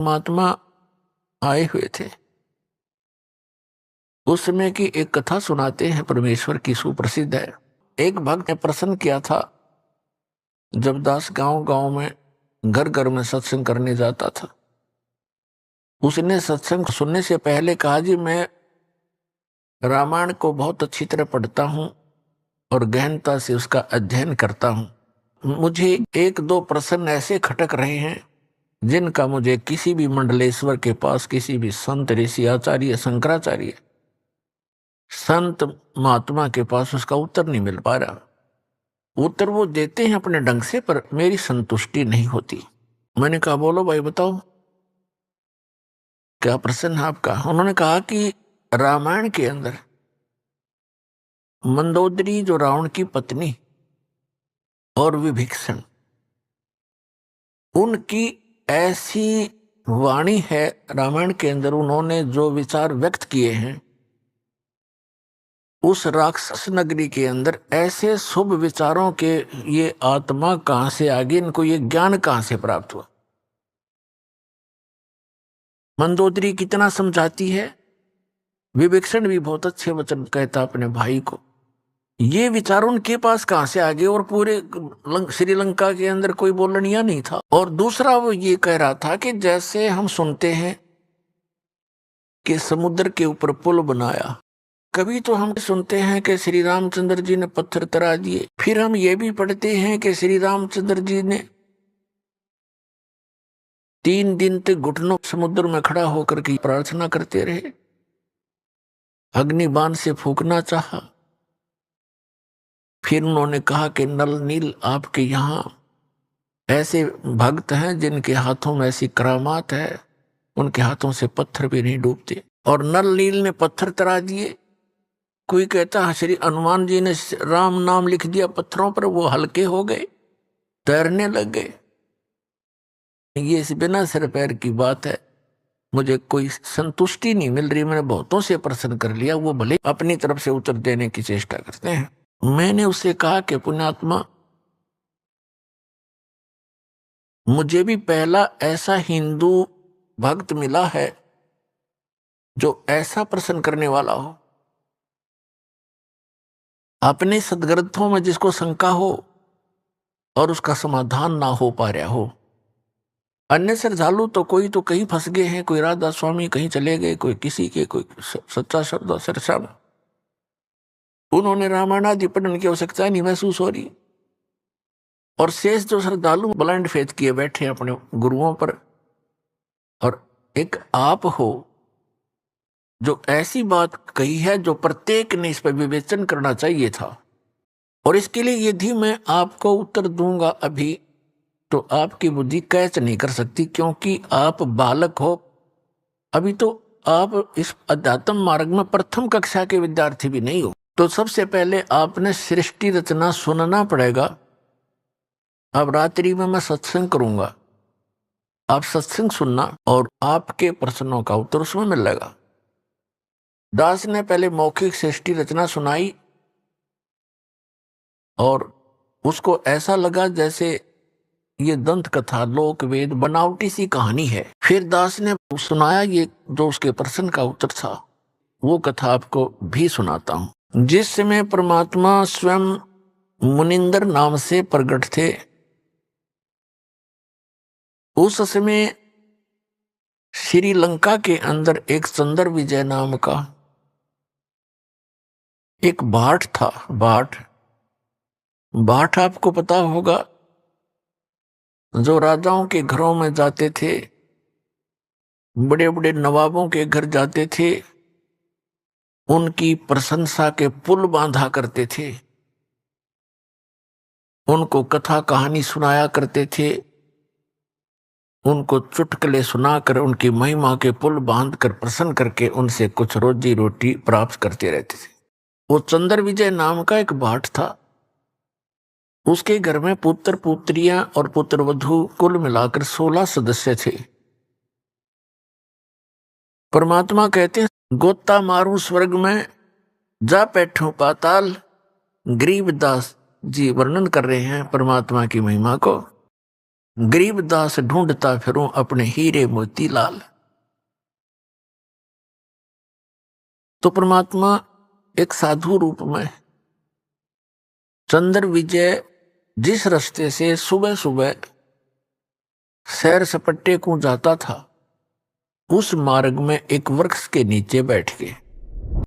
महात्मा आए हुए थे। उस समय की एक कथा सुनाते हैं, परमेश्वर की सुप्रसिद्ध है। एक भक्त ने प्रश्न किया था, जब दास गांव गांव में घर घर में सत्संग करने जाता था, उसने सत्संग सुनने से पहले कहा, जी मैं रामायण को बहुत अच्छी तरह पढ़ता हूं और गहनता से उसका अध्ययन करता हूं। मुझे एक दो प्रश्न ऐसे खटक रहे हैं जिनका मुझे किसी भी मंडलेश्वर के पास, किसी भी संत ऋषि आचार्य शंकराचार्य संत महात्मा के पास उसका उत्तर नहीं मिल पा रहा। उत्तर वो देते हैं अपने ढंग से, पर मेरी संतुष्टि नहीं होती। मैंने कहा, बोलो भाई बताओ क्या प्रश्न है आपका। उन्होंने कहा कि रामायण के अंदर मंदोदरी जो रावण की पत्नी और विभीषण, उनकी ऐसी वाणी है रामायण के अंदर, उन्होंने जो विचार व्यक्त किए हैं उस राक्षस नगरी के अंदर, ऐसे शुभ विचारों के ये आत्मा कहां से आ गई, इनको ये ज्ञान कहां से प्राप्त हुआ। मंदोदरी कितना समझाती है, विभीषण भी बहुत अच्छे वचन कहता अपने भाई को। ये विचार उनके पास कहां से आ गए, और पूरे श्रीलंका के अंदर कोई बोलनिया नहीं था। और दूसरा वो ये कह रहा था कि जैसे हम सुनते हैं कि समुद्र के ऊपर पुल बनाया, कभी तो हम सुनते हैं कि श्री रामचंद्र जी ने पत्थर तरा दिए, फिर हम ये भी पढ़ते हैं कि श्री रामचंद्र जी ने 3 दिन तक घुटनों समुद्र में खड़ा होकर के प्रार्थना करते रहे, अग्निबाण से फूंकना चाहा। फिर उन्होंने कहा कि नल नील आपके यहाँ ऐसे भक्त हैं जिनके हाथों में ऐसी करामात है, उनके हाथों से पत्थर भी नहीं डूबते। और नल नील ने पत्थर तरा दिए। कोई कहता है श्री हनुमान जी ने राम नाम लिख दिया पत्थरों पर, वो हल्के हो गए, तैरने लग गए। ये इस बिना सिर पैर की बात है। मुझे कोई संतुष्टि नहीं मिल रही। मैंने बहुतों से प्रश्न कर लिया, वो भले अपनी तरफ से उत्तर देने की चेष्टा करते हैं। मैंने उससे कहा कि पुण्यात्मा, मुझे भी पहला ऐसा हिंदू भक्त मिला है जो ऐसा प्रश्न करने वाला हो, अपने सदग्रंथों में जिसको शंका हो और उसका समाधान ना हो पा रहा हो। अन्य श्रद्धालु तो कोई तो कहीं फंस गए हैं, कोई राधा स्वामी कहीं चले गए, कोई किसी के, कोई सच्चा श्रद्धा सरसा। उन्होंने रामायणादि पढ़ने की आवश्यकता नहीं महसूस हो रही, और शेष जो श्रद्धालु ब्लाइंड फेथ किए बैठे अपने गुरुओं पर। और एक आप हो जो ऐसी बात कही है जो प्रत्येक ने इस पर विवेचन करना चाहिए था। और इसके लिए यदि मैं आपको उत्तर दूंगा अभी, तो आपकी बुद्धि कैच नहीं कर सकती, क्योंकि आप बालक हो। अभी तो आप इस अध्यात्म मार्ग में प्रथम कक्षा के विद्यार्थी भी नहीं हो। तो सबसे पहले आपने सृष्टि रचना सुनना पड़ेगा। अब रात्रि में मैं सत्संग करूंगा, आप सत्संग सुनना और आपके प्रश्नों का उत्तर उसमें मिलेगा। दास ने पहले मौखिक सृष्टि रचना सुनाई और उसको ऐसा लगा जैसे ये दंत कथा, लोक वेद, बनावटी सी कहानी है। फिर दास ने सुनाया ये जो उसके प्रश्न का उत्तर था, वो कथा आपको भी सुनाता हूं। जिस समय परमात्मा स्वयं मुनिंदर नाम से प्रकट थे, उस समय श्रीलंका के अंदर एक चंद्र विजय नाम का एक भाट था। भाट आपको पता होगा, जो राजाओं के घरों में जाते थे, बड़े बड़े नवाबों के घर जाते थे, उनकी प्रशंसा के पुल बांधा करते थे, उनको कथा कहानी सुनाया करते थे, उनको चुटकुले सुनाकर उनकी महिमा के पुल बांधकर प्रसन्न करके उनसे कुछ रोजी रोटी प्राप्त करते रहते थे। वो चंद्र विजय नाम का एक भाट था। उसके घर में पुत्र पुत्रियां और पुत्र वधू कुल मिलाकर 16 सदस्य थे। परमात्मा कहते हैं, गोता मारू स्वर्ग में, जा बैठूं पाताल। गरीबदास जी वर्णन कर रहे हैं परमात्मा की महिमा को। गरीब दास ढूंढता फिरूं अपने हीरे मोती लाल। तो परमात्मा एक साधु रूप में चंद्र विजय जिस रास्ते से सुबह सुबह सैर सपट्टे को जाता था, उस मार्ग में एक वृक्ष के नीचे बैठ के